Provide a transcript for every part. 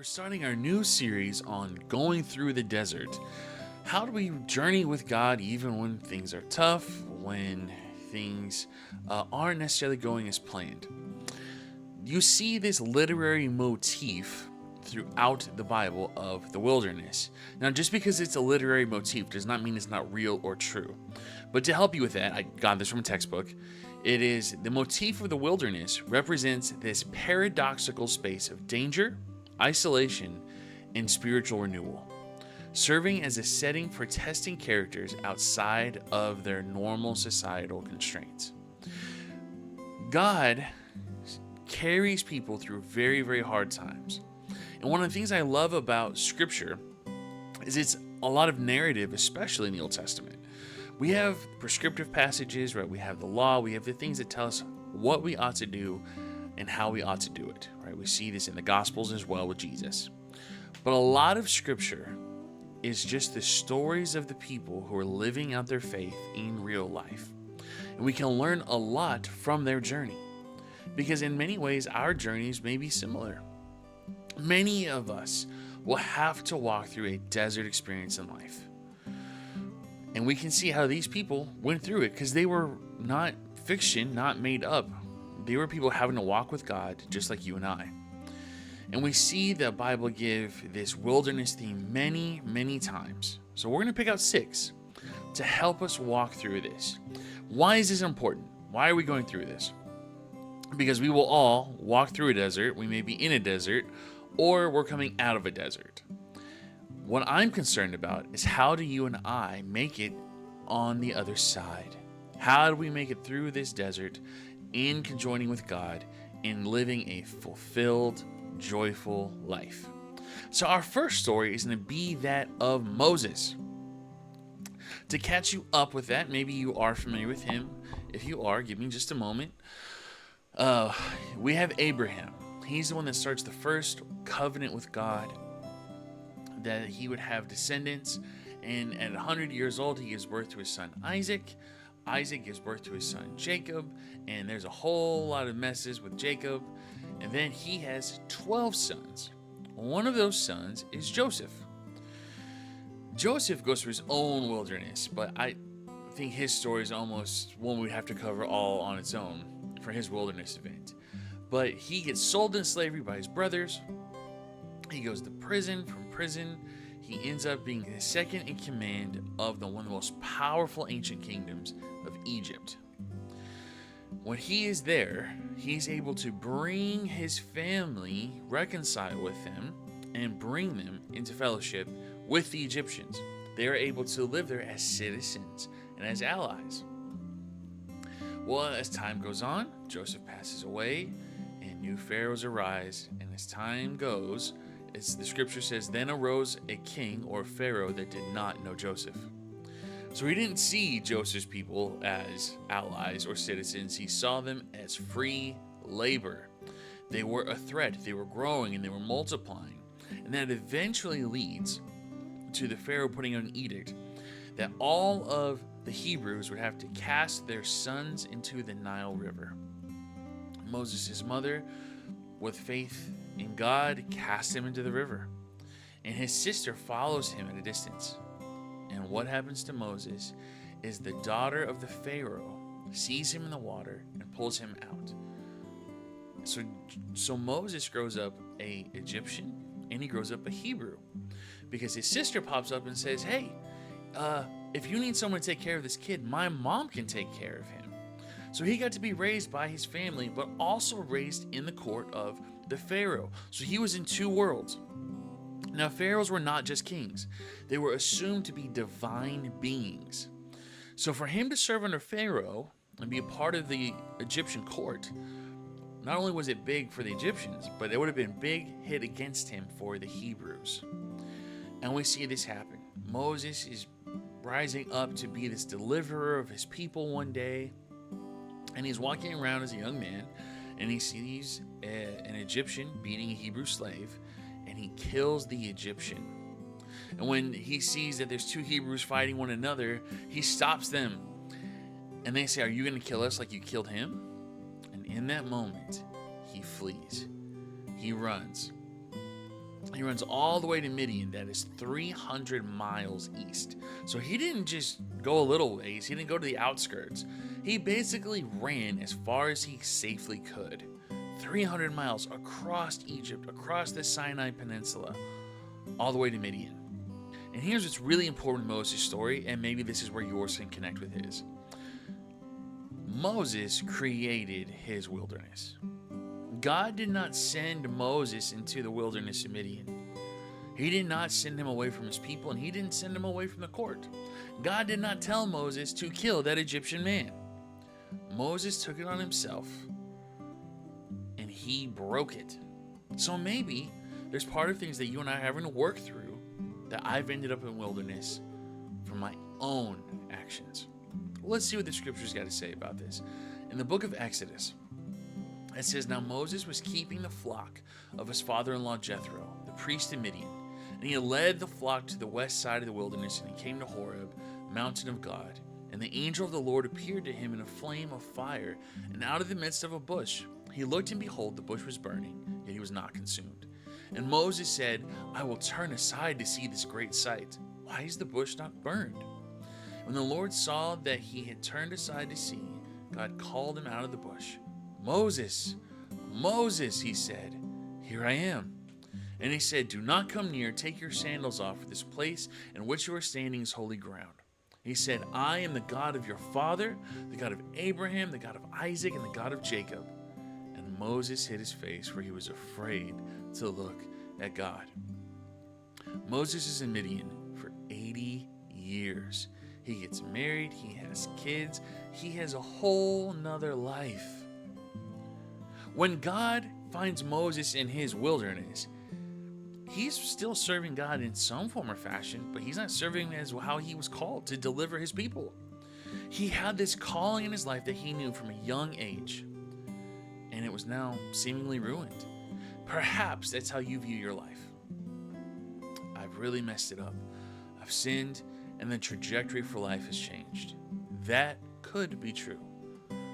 We're starting our new series on going through the desert. How do we journey with God even when things are tough, when things aren't necessarily going as planned? You see this literary motif throughout the Bible of the wilderness. Now, just because it's a literary motif does not mean it's not real or true. But to help you with that, I got this from a textbook. It is the motif of the wilderness represents this paradoxical space of danger, isolation, and spiritual renewal, serving as a setting for testing characters outside of their normal societal constraints. God carries people through very, very hard times. And one of the things I love about Scripture is it's a lot of narrative, especially in the Old Testament. We have prescriptive passages, right? We have the law, we have the things that tell us what we ought to do and how we ought to do it, right? We see this in the Gospels as well with Jesus. But a lot of Scripture is just the stories of the people who are living out their faith in real life. And we can learn a lot from their journey because in many ways our journeys may be similar. Many of us will have to walk through a desert experience in life. And we can see how these people went through it because they were not fiction, not made up. They were people having to walk with God just like you and I. And we see the Bible give this wilderness theme many, many times. So we're going to pick out 6 to help us walk through this. Why is this important? Why are we going through this? Because we will all walk through a desert. We may be in a desert or we're coming out of a desert. What I'm concerned about is how do you and I make it on the other side? How do we make it through this desert in conjoining with God in living a fulfilled, joyful life? So our first story is going to be that of Moses. To catch you up with that, maybe you are familiar with him. If you are, give me just a moment. We have Abraham. He's the one that starts the first covenant with God, that he would have descendants. And at 100 years old, he gives birth to his son Isaac. Isaac gives birth to his son Jacob. And there's a whole lot of messes with Jacob. And then he has 12 sons. One of those sons is Joseph. Joseph goes through his own wilderness, but I think his story is almost one we'd have to cover all on its own for his wilderness event. But he gets sold into slavery by his brothers. He goes to prison. From prison, he ends up being the second in command of one of the most powerful ancient kingdoms of Egypt. When he is there, he's able to bring his family, reconcile with them, and bring them into fellowship with the Egyptians. They are able to live there as citizens and as allies. Well, as time goes on, Joseph passes away, and new pharaohs arise, and as time goes, as the scripture says, then arose a king or pharaoh that did not know Joseph. So he didn't see Joseph's people as allies or citizens. He saw them as free labor. They were a threat. They were growing and they were multiplying. And that eventually leads to the pharaoh putting out an edict that all of the Hebrews would have to cast their sons into the Nile River. Moses' mother, with faith in God, cast him into the river. And his sister follows him at a distance. And what happens to Moses is the daughter of the Pharaoh sees him in the water and pulls him out. So Moses grows up an Egyptian and he grows up a Hebrew because his sister pops up and says, hey, if you need someone to take care of this kid, my mom can take care of him. So he got to be raised by his family, but also raised in the court of the Pharaoh. So he was in two worlds. Now, pharaohs were not just kings. They were assumed to be divine beings. So for him to serve under Pharaoh and be a part of the Egyptian court, not only was it big for the Egyptians, but it would have been a big hit against him for the Hebrews. And we see this happen. Moses is rising up to be this deliverer of his people one day. And he's walking around as a young man, and he sees an Egyptian beating a Hebrew slave, and he kills the Egyptian. And when he sees that there's two Hebrews fighting one another, he stops them. And they say, are you going to kill us like you killed him? And in that moment, he flees. He runs. He runs all the way to Midian, that is 300 miles east. So he didn't just go a little ways, he didn't go to the outskirts. He basically ran as far as he safely could. 300 miles across Egypt, across the Sinai Peninsula, all the way to Midian. And here's what's really important in Moses' story, and maybe this is where yours can connect with his. Moses created his wilderness. God did not send Moses into the wilderness of Midian. He did not send him away from his people, and he didn't send him away from the court. God did not tell Moses to kill that Egyptian man. Moses took it on himself, and he broke it. So maybe there's part of things that you and I are having to work through that I've ended up in wilderness from my own actions. Well, let's see what the scriptures got to say about this. In the book of Exodus, it says, "Now Moses was keeping the flock of his father-in-law Jethro, the priest in Midian, and he led the flock to the west side of the wilderness, and he came to Horeb, mountain of God. And the angel of the Lord appeared to him in a flame of fire, and out of the midst of a bush. He looked, and behold, the bush was burning, yet he was not consumed. And Moses said, I will turn aside to see this great sight. Why is the bush not burned? When the Lord saw that he had turned aside to see, God called him out of the bush. Moses, Moses, he said, Here I am. And he said, Do not come near, take your sandals off, for this place in which you are standing is holy ground. He said, I am the God of your father, the God of Abraham, the God of Isaac, and the God of Jacob. And Moses hid his face, for he was afraid to look at God. Moses is in Midian for 80 years. He gets married, he has kids, he has a whole nother life. When God finds Moses in his wilderness, he's still serving God in some form or fashion, but he's not serving as how he was called to deliver his people. He had this calling in his life that he knew from a young age, and it was now seemingly ruined. Perhaps that's how you view your life. I've really messed it up. I've sinned, and the trajectory for life has changed. That could be true.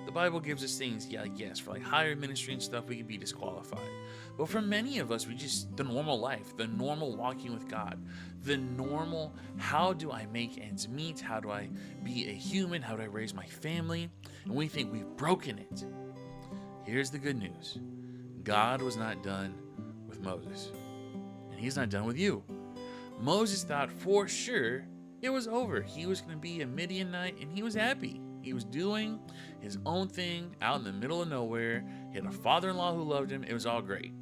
The Bible gives us things, yes, for like higher ministry and stuff, we could be disqualified. But for many of us, the normal life, the normal walking with God, the normal, how do I make ends meet? How do I be a human? How do I raise my family? And we think we've broken it. Here's the good news. God was not done with Moses, and he's not done with you. Moses thought for sure it was over. He was going to be a Midianite, and he was happy. He was doing his own thing out in the middle of nowhere. He had a father-in-law who loved him. It was all great.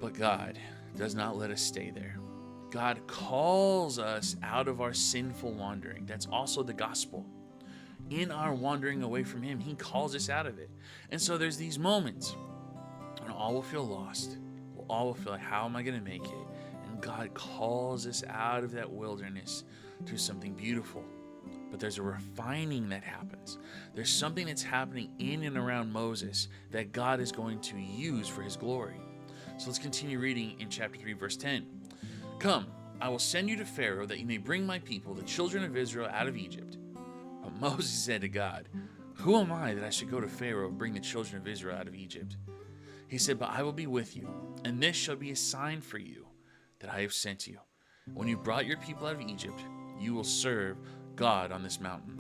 But God does not let us stay there. God calls us out of our sinful wandering. That's also the gospel. In our wandering away from him, he calls us out of it. And so there's these moments when all will feel lost. We'll all will feel like, how am I going to make it? And God calls us out of that wilderness to something beautiful. But there's a refining that happens. There's something that's happening in and around Moses that God is going to use for his glory. So let's continue reading in chapter 3, verse 10. Come, I will send you to Pharaoh that you may bring my people, the children of Israel, out of Egypt. But Moses said to God, Who am I that I should go to Pharaoh and bring the children of Israel out of Egypt? He said, But I will be with you, and this shall be a sign for you that I have sent you. When you brought your people out of Egypt, you will serve God on this mountain.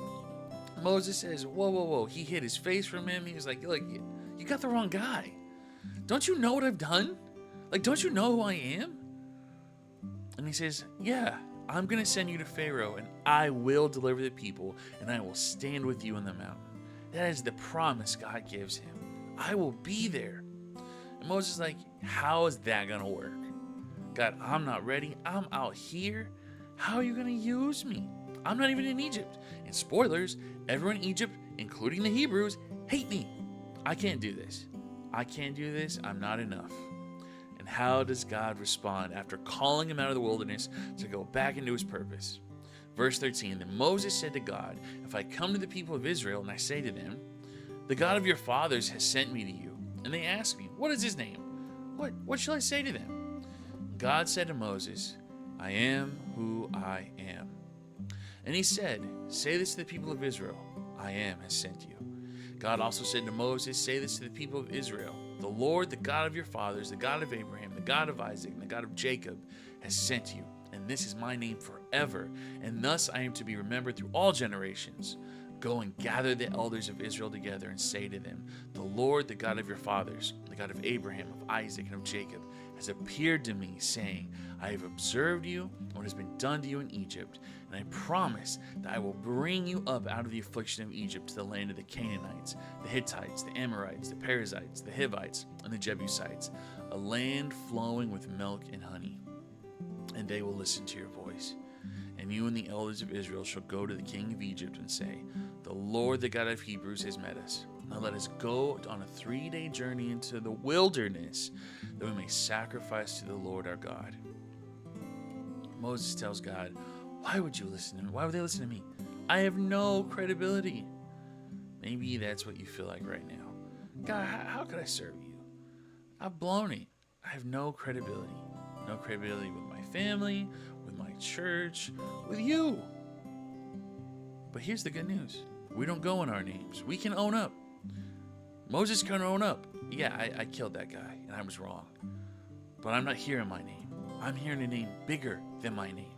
Moses says, whoa. He hid his face from him. He was like, look, you got the wrong guy. Don't you know what I've done? Like, don't you know who I am? And he says, yeah, I'm going to send you to Pharaoh, and I will deliver the people, and I will stand with you on the mountain. That is the promise God gives him. I will be there. And Moses is like, how is that going to work? God, I'm not ready. I'm out here. How are you going to use me? I'm not even in Egypt. And spoilers, everyone in Egypt, including the Hebrews, hate me. I can't do this. I can't do this. I'm not enough. And how does God respond after calling him out of the wilderness to go back into his purpose? Verse 13, Then Moses said to God, If I come to the people of Israel and I say to them, The God of your fathers has sent me to you, and they ask me, What is his name? What shall I say to them? God said to Moses, I am who I am. And he said, Say this to the people of Israel, I am has sent you. God also said to Moses, Say this to the people of Israel, The Lord, the God of your fathers, the God of Abraham, the God of Isaac, and the God of Jacob has sent you, and this is my name forever, and thus I am to be remembered through all generations. Go and gather the elders of Israel together and say to them, the Lord, the God of your fathers, the God of Abraham, of Isaac, and of Jacob, has appeared to me, saying, I have observed you and what has been done to you in Egypt, and I promise that I will bring you up out of the affliction of Egypt to the land of the Canaanites, the Hittites, the Amorites, the Perizzites, the Hivites, and the Jebusites, a land flowing with milk and honey. And they will listen to your voice. And you and the elders of Israel shall go to the king of Egypt and say, the Lord, the God of Hebrews, has met us. Now let us go on a 3-day journey into the wilderness, that we may sacrifice to the Lord our God. Moses tells God, why would you listen to me? Why would they listen to me? I have no credibility. Maybe that's what you feel like right now. God, how could I serve you? I've blown it. I have no credibility. No credibility with my family, with my church, with you. But here's the good news. We don't go in our names. We can own up. Moses can own up. Yeah, I killed that guy, and I was wrong. But I'm not here in my name. I'm here in a name bigger than my name.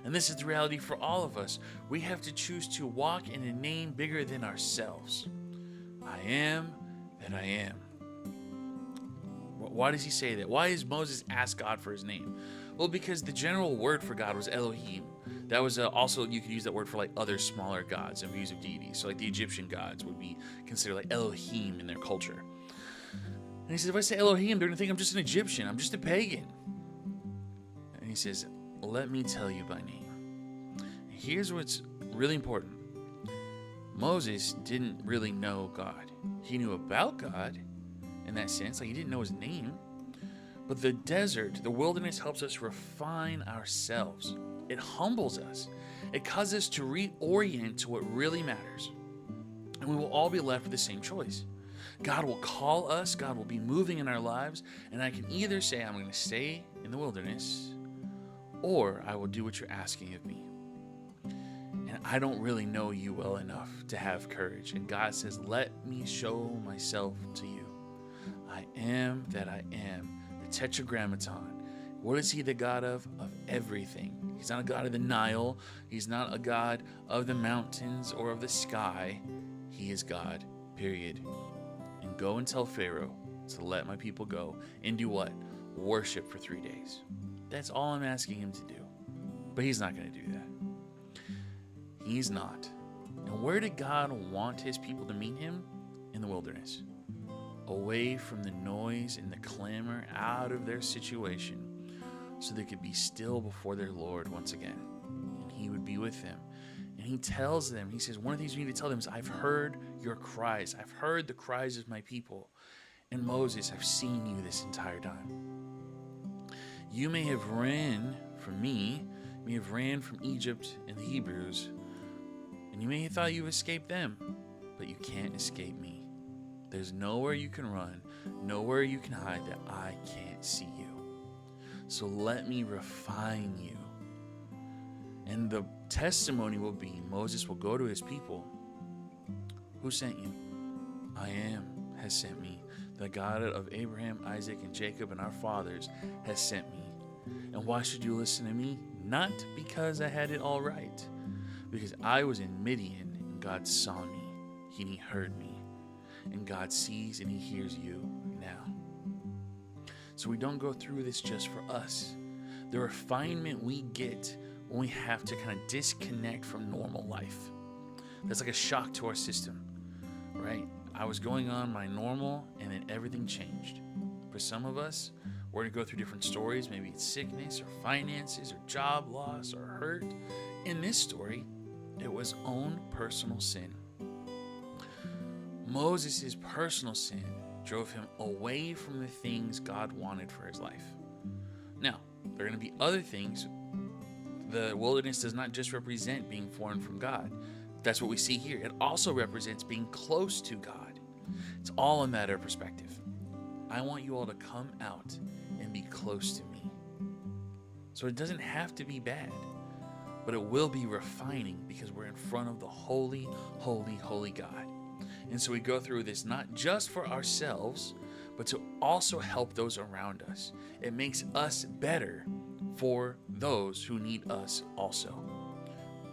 And this is the reality for all of us. We have to choose to walk in a name bigger than ourselves. I am that I am. Why does he say that? Why does Moses ask God for his name? Well, because the general word for God was Elohim. That was also, you could use that word for like other smaller gods and views of deities. So like the Egyptian gods would be considered like Elohim in their culture. And he says, if I say Elohim, they're going to think I'm just an Egyptian. I'm just a pagan. And he says, let me tell you by name. Here's what's really important. Moses didn't really know God. He knew about God in that sense, like he didn't know his name. But the desert, the wilderness, helps us refine ourselves. It humbles us. It causes us to reorient to what really matters. And we will all be left with the same choice. God will call us, God will be moving in our lives, and I can either say I'm going to stay in the wilderness, or I will do what you're asking of me. And I don't really know you well enough to have courage. And God says, let me show myself to you. I am that I am, the Tetragrammaton. What is he the God of? Of everything. He's not a God of the Nile. He's not a God of the mountains or of the sky. He is God, period. And go and tell Pharaoh to let my people go and do what? Worship for 3 days. That's all I'm asking him to do. But he's not going to do that. He's not. And where did God want his people to meet him? In the wilderness. Away from the noise and the clamor, out of their situation, so they could be still before their Lord once again. And he would be with them. And he tells them, he says, one of the things we need to tell them is, I've heard your cries. I've heard the cries of my people. And Moses, I've seen you this entire time. You may have ran from me, you may have ran from Egypt and the Hebrews, and you may have thought you escaped them, but you can't escape me. There's nowhere you can run, nowhere you can hide that I can't see you. So let me refine you. And the testimony will be, Moses will go to his people. Who sent you? I am has sent me. The God of Abraham, Isaac, and Jacob, and our fathers has sent me. And why should you listen to me? Not because I had it all right. Because I was in Midian, and God saw me, and he heard me. And God sees and he hears you now. So we don't go through this just for us. The refinement we get when we have to kind of disconnect from normal life. That's like a shock to our system, right? I was going on my normal and then everything changed. For some of us, we're going to go through different stories. Maybe it's sickness or finances or job loss or hurt. In this story, it was own personal sin. Moses' personal sin drove him away from the things God wanted for his life. Now, there are going to be other things. The wilderness does not just represent being foreign from God. That's what we see here. It also represents being close to God. It's all a matter of perspective. I want you all to come out and be close to me. So it doesn't have to be bad, but it will be refining because we're in front of the holy, holy, holy God. And so we go through this not just for ourselves, but to also help those around us. It makes us better for those who need us also.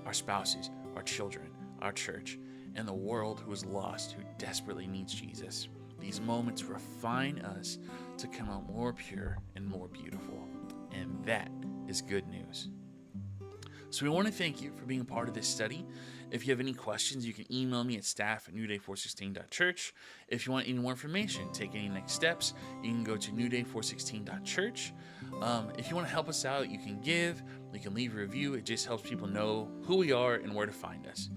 Our spouses, our children, our church, and the world who is lost, who desperately needs Jesus. These moments refine us to come out more pure and more beautiful. And that is good news. So we want to thank you for being a part of this study. If you have any questions, you can email me at staff@newday416.church. If you want any more information, take any next steps, you can go to newday416.church. If you want to help us out, you can give, you can leave a review. It just helps people know who we are and where to find us.